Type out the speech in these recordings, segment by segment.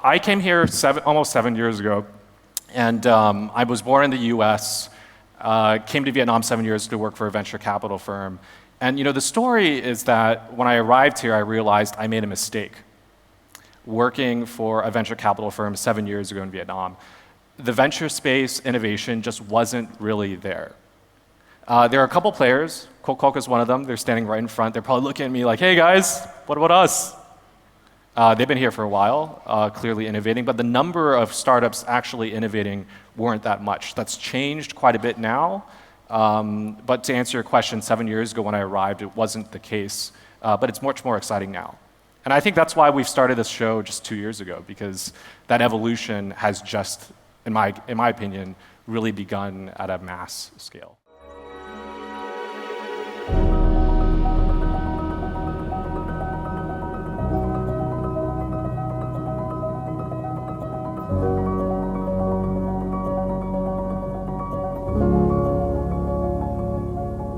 I came here almost 7 years ago, and I was born in the US, came to Vietnam 7 years to work for a venture capital firm. And the story is that when I arrived here, I realized I made a mistake working for a venture capital firm 7 years ago in Vietnam. The venture space innovation just wasn't really there. There are a couple players, Coke is one of them, they're standing right in front, they're probably looking at me like, hey guys, what about us? They've been here for a while, clearly innovating, but the number of startups actually innovating weren't that much. That's changed quite a bit now, but to answer your question, 7 years ago when I arrived, it wasn't the case, but it's much more exciting now. And I think that's why we've started this show just 2 years ago, because that evolution has just, in my opinion, really begun at a mass scale.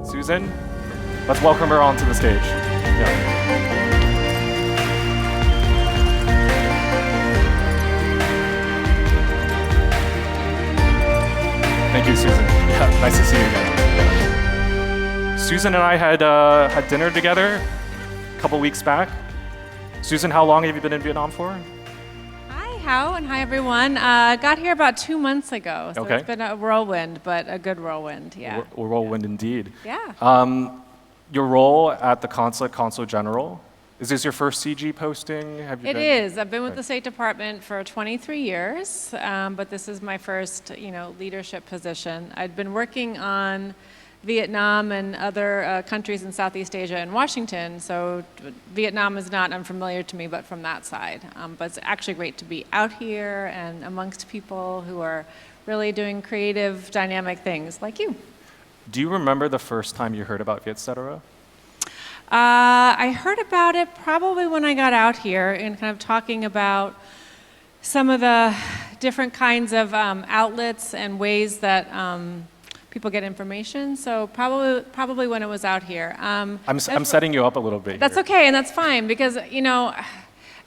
Susan, let's welcome her onto the stage. Yeah. Thank you, Susan. Yeah, nice to see you again. Yeah. Susan and I had dinner together a couple weeks back. Susan, how long have you been in Vietnam for? Hi, Hao, and hi, everyone. Got here about 2 months ago, so okay. It's been a whirlwind, but a good whirlwind, yeah. A whirlwind indeed. Yeah. Your role at the Consulate, Consul General, is this your first CG posting? It is. I've been with the State Department for 23 years, but this is my first, leadership position. I'd been working on Vietnam and other countries in Southeast Asia and Washington, so Vietnam is not unfamiliar to me, but from that side. But it's actually great to be out here and amongst people who are really doing creative, dynamic things like you. Do you remember the first time you heard about Vietcetera? I heard about it probably when I got out here and kind of talking about some of the different kinds of outlets and ways that people get information. So probably when it was out here. I'm setting you up a little bit. That's okay, and that's fine because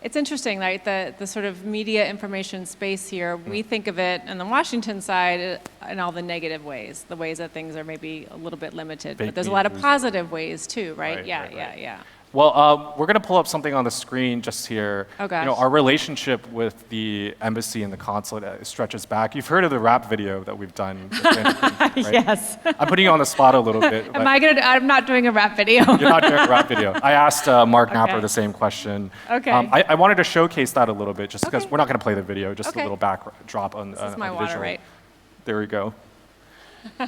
it's interesting, right? The sort of media information space here, we think of it on the Washington side in all the negative ways, the ways that things are maybe a little bit limited. But there's a lot of positive ways too, right? Yeah. Well, we're going to pull up something on the screen just here. Oh, gosh. Our relationship with the embassy and the consulate stretches back. You've heard of the rap video that we've done. Right? Yes. I'm putting you on the spot a little bit. I'm not doing a rap video. You're not doing a rap video. I asked Mark Napper the same question. Okay. I wanted to showcase that a little bit, just because we're not going to play the video, just a little backdrop on This is my on water, visual. right? There we go.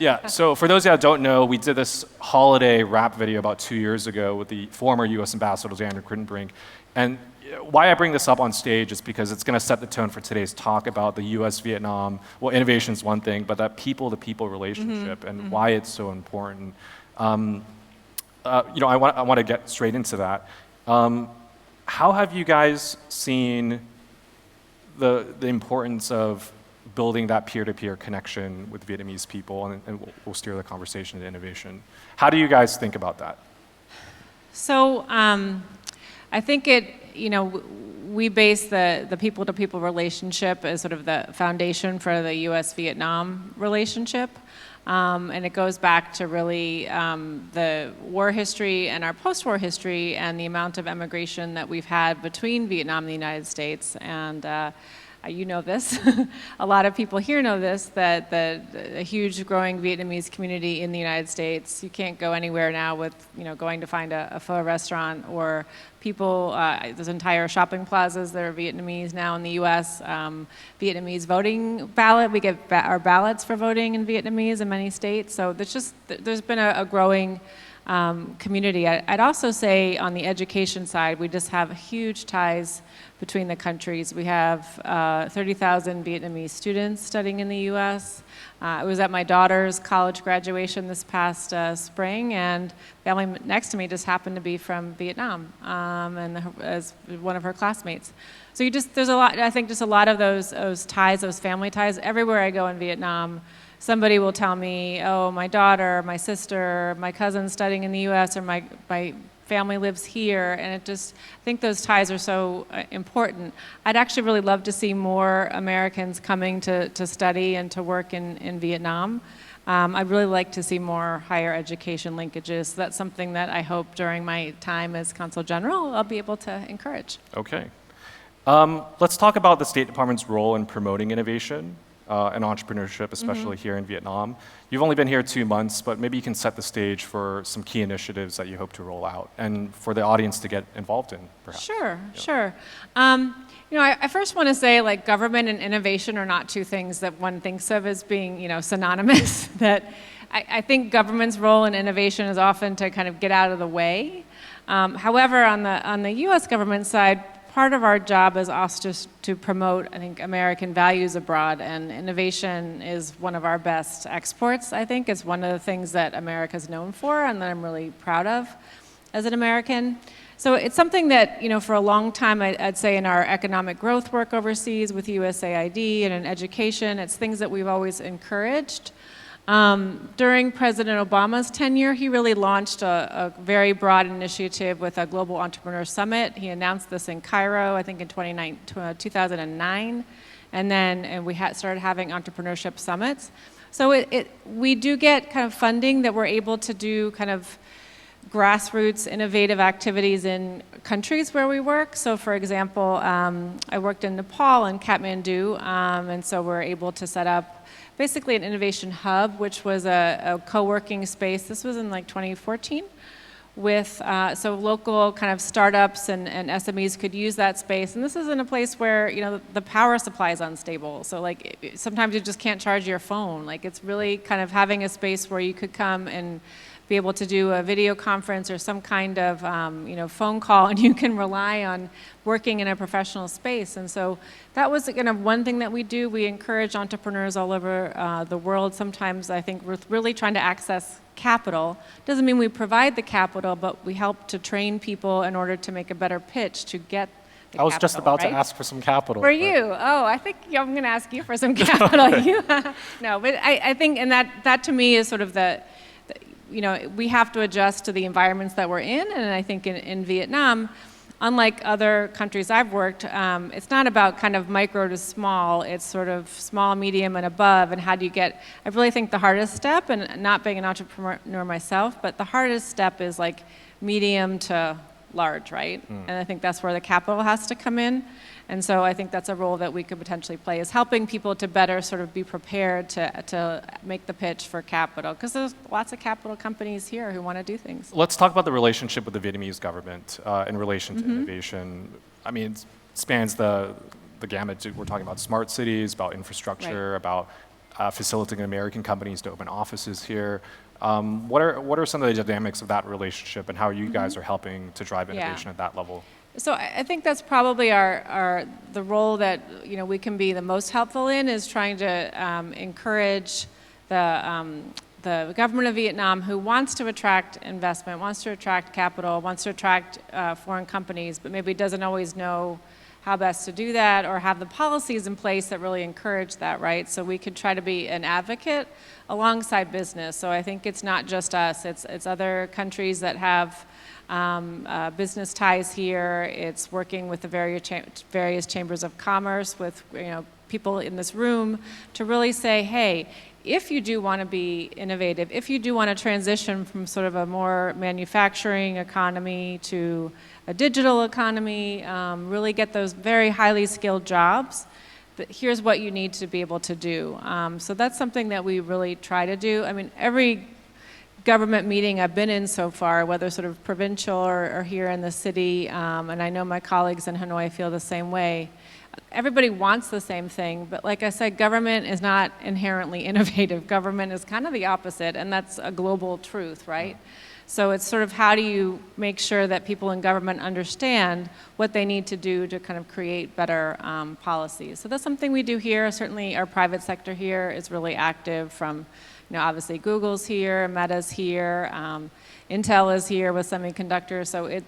Yeah, so for those that don't know, we did this holiday rap video about 2 years ago with the former US Ambassador Xander Crittenbrink. And why I bring this up on stage is because it's going to set the tone for today's talk about the US-Vietnam, well, innovation is one thing, but that people-to-people relationship and why it's so important. I want to get straight into that. How have you guys seen the importance of building that peer-to-peer connection with Vietnamese people, and we'll steer the conversation to innovation. How do you guys think about that? So I think we base the people-to-people relationship as sort of the foundation for the US-Vietnam relationship. And it goes back to really the war history and our post-war history and the amount of emigration that we've had between Vietnam and the United States. And you know this, a lot of people here know this, that a huge growing Vietnamese community in the United States. You can't go anywhere now with going to find a pho restaurant, or people, there's entire shopping plazas that are Vietnamese now in the US. Vietnamese voting ballot, we get our ballots for voting in Vietnamese in many states. So there's been a growing community. I'd also say on the education side, we just have huge ties between the countries. We have 30,000 Vietnamese students studying in the US. I was at my daughter's college graduation this past spring, and the family next to me just happened to be from Vietnam, as one of her classmates. So there's a lot, I think just a lot of those ties, those family ties. Everywhere I go in Vietnam, somebody will tell me, oh, my daughter, my sister, my cousin studying in the US, or my family lives here, and I think those ties are so important. I'd actually really love to see more Americans coming to study and to work in Vietnam. I'd really like to see more higher education linkages. So that's something that I hope during my time as Consul General I'll be able to encourage. Okay. Let's talk about the State Department's role in promoting innovation and entrepreneurship, especially here in Vietnam. You've only been here 2 months, but maybe you can set the stage for some key initiatives that you hope to roll out and for the audience to get involved in, perhaps. Sure. I first want to say, like, government and innovation are not two things that one thinks of as being, synonymous. That I think government's role in innovation is often to kind of get out of the way. However, on the U.S. government side, part of our job is also to promote, I think, American values abroad, and innovation is one of our best exports, I think. It's one of the things that America's known for and that I'm really proud of as an American. So it's something that, for a long time, I'd say in our economic growth work overseas with USAID and in education, it's things that we've always encouraged. During President Obama's tenure, he really launched a very broad initiative with a Global Entrepreneur Summit. He announced this in Cairo, I think in 2009, and we started having entrepreneurship summits. So we do get kind of funding that we're able to do kind of grassroots innovative activities in countries where we work. So for example, I worked in Nepal and Kathmandu, and so we're able to set up basically an innovation hub, which was a co-working space. This was in like 2014 with, so local kind of startups and SMEs could use that space. And this is in a place where, the power supply is unstable. So like sometimes you just can't charge your phone. Like it's really kind of having a space where you could come and be able to do a video conference or some kind of phone call, and you can rely on working in a professional space. And so that was kind of one thing that we do. We encourage entrepreneurs all over the world. Sometimes I think we're really trying to access capital. Doesn't mean we provide the capital, but we help to train people in order to make a better pitch to get the capital. I was just about to ask for some capital. For you? Oh, I think I'm going to ask you for some capital. No, but I think, and that to me is sort of we have to adjust to the environments that we're in, and I think in Vietnam, unlike other countries I've worked, it's not about kind of micro to small, it's sort of small, medium, and above, and how do you get, I really think the hardest step, and not being an entrepreneur myself, but the hardest step is like medium to large, right? And I think that's where the capital has to come in. And so I think that's a role that we could potentially play, is helping people to better sort of be prepared to make the pitch for capital, because there's lots of capital companies here who want to do things. Let's talk about the relationship with the Vietnamese government in relation to innovation. I mean, it spans the gamut. We're talking about smart cities, about infrastructure, about facilitating American companies to open offices here. What are some of the dynamics of that relationship, and how you guys are helping to drive innovation at that level? So I think that's probably the role that we can be the most helpful in, is trying to encourage the government of Vietnam, who wants to attract investment, wants to attract capital, wants to attract foreign companies, but maybe doesn't always know how best to do that or have the policies in place that really encourage that, right? So we could try to be an advocate alongside business. So I think it's not just us, it's other countries that have business ties here. It's working with the various chambers of commerce, with people in this room, to really say, hey, if you do want to be innovative, if you do want to transition from sort of a more manufacturing economy to a digital economy, really get those very highly skilled jobs, but here's what you need to be able to do. So that's something that we really try to do. I mean, every government meeting I've been in so far, whether sort of provincial or here in the city, and I know my colleagues in Hanoi feel the same way, everybody wants the same thing, but like I said, government is not inherently innovative. Government is kind of the opposite, and that's a global truth, right? So it's sort of, how do you make sure that people in government understand what they need to do to kind of create better policies? So that's something we do here. Certainly our private sector here is really active, from obviously Google's here, Meta's here, Intel is here with semiconductors. So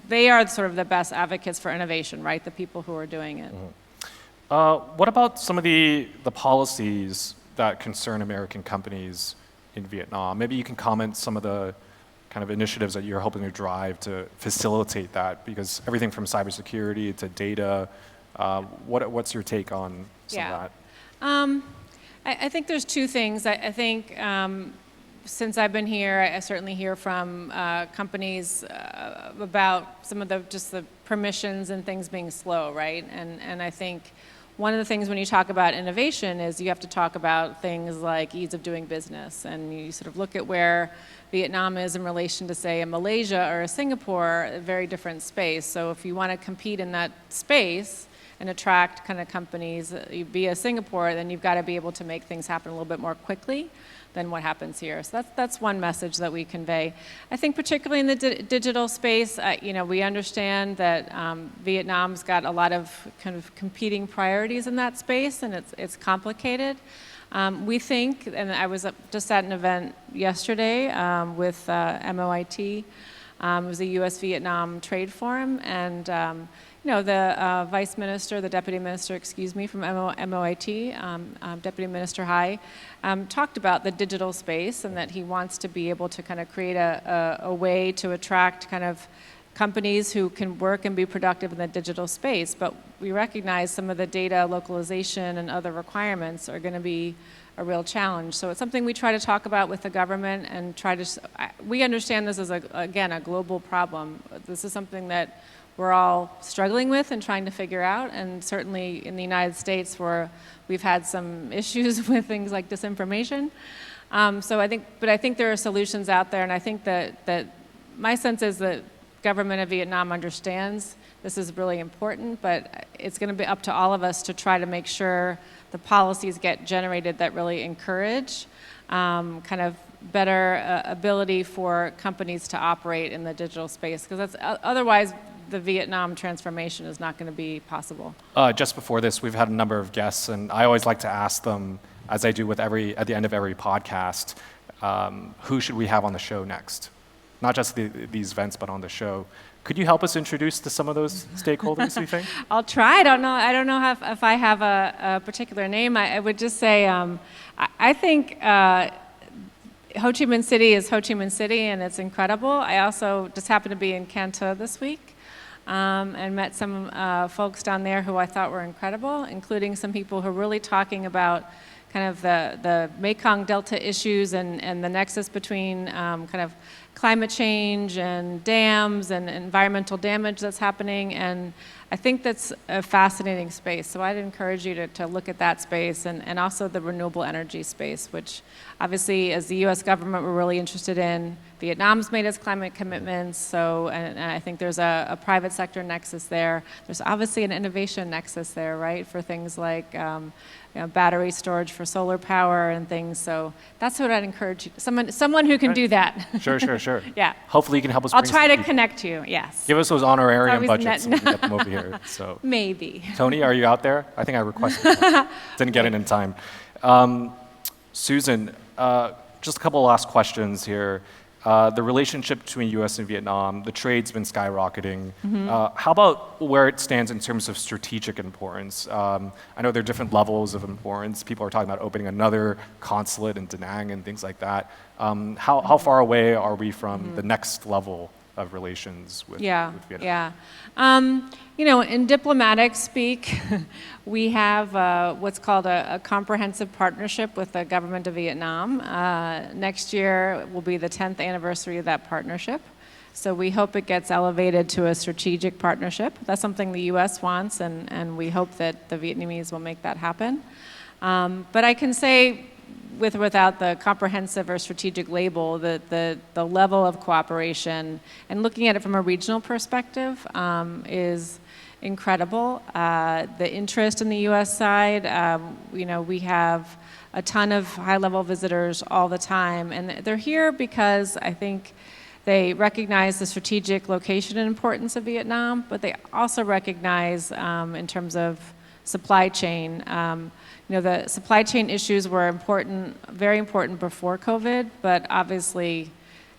they are sort of the best advocates for innovation, right? The people who are doing it. What about some of the policies that concern American companies in Vietnam? Maybe you can comment some of the kind of initiatives that you're hoping to drive to facilitate that? Because everything from cybersecurity to data, what's your take on some of that? I think there's two things. I think since I've been here, I certainly hear from companies about some of the permissions and things being slow, right? And I think one of the things when you talk about innovation is you have to talk about things like ease of doing business, and you sort of look at where Vietnam is in relation to, say, a Malaysia or a Singapore, a very different space. So if you want to compete in that space and attract kind of companies via Singapore, then you've got to be able to make things happen a little bit more quickly than what happens here. So that's one message that we convey. I think particularly in the digital space, we understand that Vietnam's got a lot of kind of competing priorities in that space, and it's complicated. We think, and I was just at an event yesterday with MOIT. It was a U.S.-Vietnam trade forum, and the vice minister, the deputy minister, from MOIT, Deputy Minister Hai, talked about the digital space and that he wants to be able to kind of create a way to attract kind of companies who can work and be productive in the digital space. But we recognize some of the data localization and other requirements are going to be a real challenge. So it's something we try to talk about with the government and we understand this as, again, a global problem. This is something that we're all struggling with and trying to figure out, and certainly in the United States where we've had some issues with things like disinformation. I think there are solutions out there, and I think that my sense is that government of Vietnam understands this is really important, but it's going to be up to all of us to try to make sure the policies get generated that really encourage kind of better ability for companies to operate in the digital space, because otherwise the Vietnam transformation is not going to be possible. Just before this, we've had a number of guests, and I always like to ask them, as I do at the end of every podcast, who should we have on the show next? Not just these events, but on the show. Could you help us introduce to some of those stakeholders, you think? I'll try. I don't know if I have a particular name. I would just say I think Ho Chi Minh City is Ho Chi Minh City, and it's incredible. I also just happened to be in Can Tho this week and met some folks down there who I thought were incredible, including some people who are really talking about kind of the Mekong Delta issues and the nexus between kind of climate change and dams and environmental damage that's happening. And I think that's a fascinating space. So I'd encourage you to look at that space and also the renewable energy space, which obviously as the US government we're really interested in. Vietnam's made its climate commitments, and I think there's a private sector nexus there. There's obviously an innovation nexus there, right, for things like battery storage for solar power and things. So that's what I'd encourage you. Someone who can do that. Sure. Yeah. Hopefully you can help us. I'll try to connect you. Yes. Give us those honorarium budgets so we can get them over here. So maybe. Tony, are you out there? I think I requested. Didn't get it in time. Susan, just a couple of last questions here. The relationship between U.S. and Vietnam, the trade's been skyrocketing. Mm-hmm. How about where it stands in terms of strategic importance? I know there are different levels of importance. People are talking about opening another consulate in Da Nang and things like that. How far away are we from the next level of relations with Vietnam? Yeah. In diplomatic speak, we have what's called a comprehensive partnership with the government of Vietnam. Next year will be the 10th anniversary of that partnership. So we hope it gets elevated to a strategic partnership. That's something the U.S. wants, and we hope that the Vietnamese will make that happen. But I can say, with or without the comprehensive or strategic label, the level of cooperation and looking at it from a regional perspective is incredible. The interest in the U.S. side, we have a ton of high-level visitors all the time, and they're here because I think they recognize the strategic location and importance of Vietnam, but they also recognize in terms of supply chain. The supply chain issues were important, very important before COVID, but obviously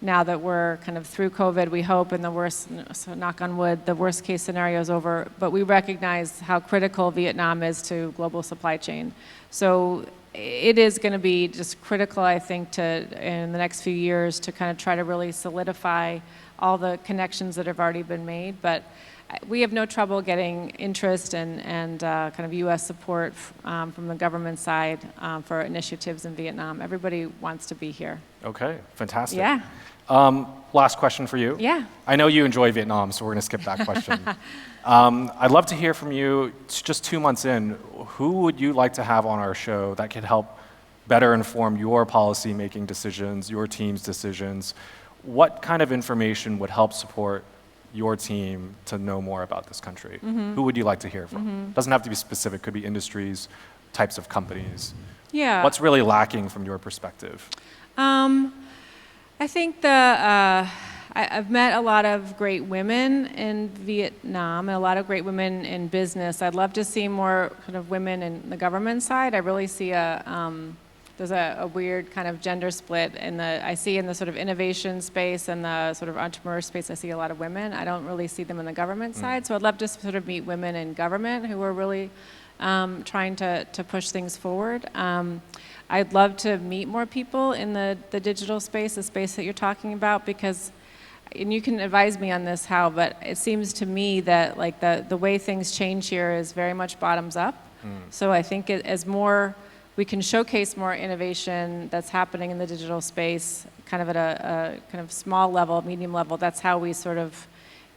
now that we're kind of through COVID, we hope, and the worst, so knock on wood, the worst case scenario is over, but we recognize how critical Vietnam is to global supply chain. So it is going to be just critical, I think, in the next few years to kind of try to really solidify all the connections that have already been made. But we have no trouble getting interest and kind of U.S. support from the government side for initiatives in Vietnam. Everybody wants to be here. Okay, fantastic. Yeah. Last question for you. Yeah. I know you enjoy Vietnam, so we're going to skip that question. I'd love to hear from you, just 2 months in, who would you like to have on our show that could help better inform your policy-making decisions, your team's decisions? What kind of information would help support your team to know more about this country? Who would you like to hear from? Doesn't have to be specific, could be industries, types of companies. Yeah. What's really lacking from your perspective? I think I've met a lot of great women in Vietnam and a lot of great women in business. I'd love to see more kind of women in the government side. I really see there's a weird kind of gender split I see in the sort of innovation space and the sort of entrepreneur space, I see a lot of women. I don't really see them in the government side. So I'd love to sort of meet women in government who are really trying to push things forward. I'd love to meet more people in the digital space, the space that you're talking about, because, and you can advise me on this, how, but it seems to me that like the way things change here is very much bottoms up. So I think as we can showcase more innovation that's happening in the digital space, kind of at a kind of small level, medium level, that's how we sort of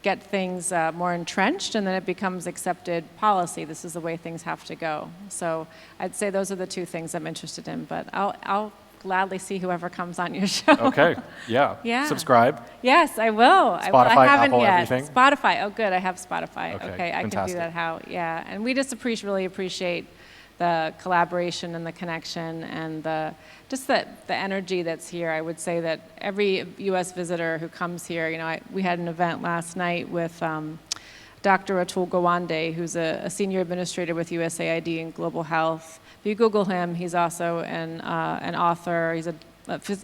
get things more entrenched, and then it becomes accepted policy. This is the way things have to go. So I'd say those are the 2 things I'm interested in, but I'll gladly see whoever comes on your show. Okay, yeah. Yeah. Subscribe. Yes, I will. Spotify, I haven't Apple, yet. everything? Spotify, oh good, I have Spotify. Okay, I can do that, yeah. And we just really appreciate the collaboration and the connection and just the energy that's here. I would say that every U.S. visitor who comes here, we had an event last night with Dr. Atul Gawande, who's a senior administrator with USAID in global health. If you Google him, he's also an author. He's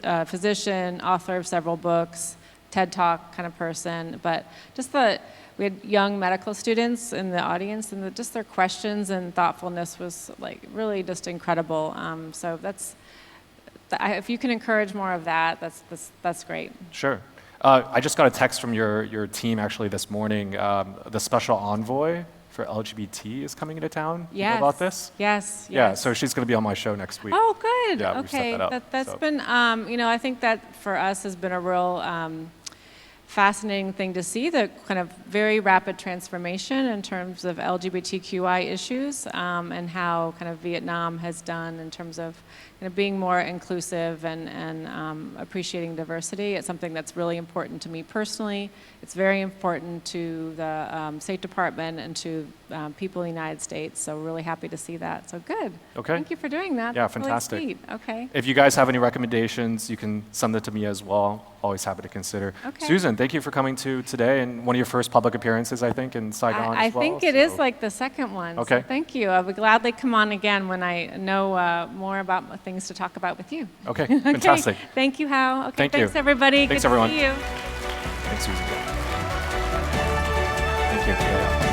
a physician, author of several books, TED Talk kind of person. But just we had young medical students in the audience, and just their questions and thoughtfulness was like really just incredible. So if you can encourage more of that, that's great. Sure. I just got a text from your team actually this morning. The special envoy for LGBT is coming into town. Yes. You know about this? Yes. Yeah. So she's going to be on my show next week. Oh, good. Yeah, okay. we've set that up, That's so. been, I think that for us has been a real fascinating thing to see, the kind of very rapid transformation in terms of LGBTQI issues and how kind of Vietnam has done in terms of being more inclusive and appreciating diversity. It's something that's really important to me personally. It's very important to the State Department and to people in the United States. So really happy to see that. So good. Okay. Thank you for doing that. Yeah, That's fantastic. Really sweet. Okay. If you guys have any recommendations, you can send it to me as well. Always happy to consider. Okay. Susan, thank you for coming to today and one of your first public appearances, I think, in Saigon I as well. think it is like the second one. Okay. So thank you. I would gladly come on again when I know more about things to talk about with you. Okay, fantastic. Okay. Thank you, Hal. Okay, Thank you. thanks everybody. Thanks, Good everyone. to see you. Thanks, Susan. Thank you. Yeah.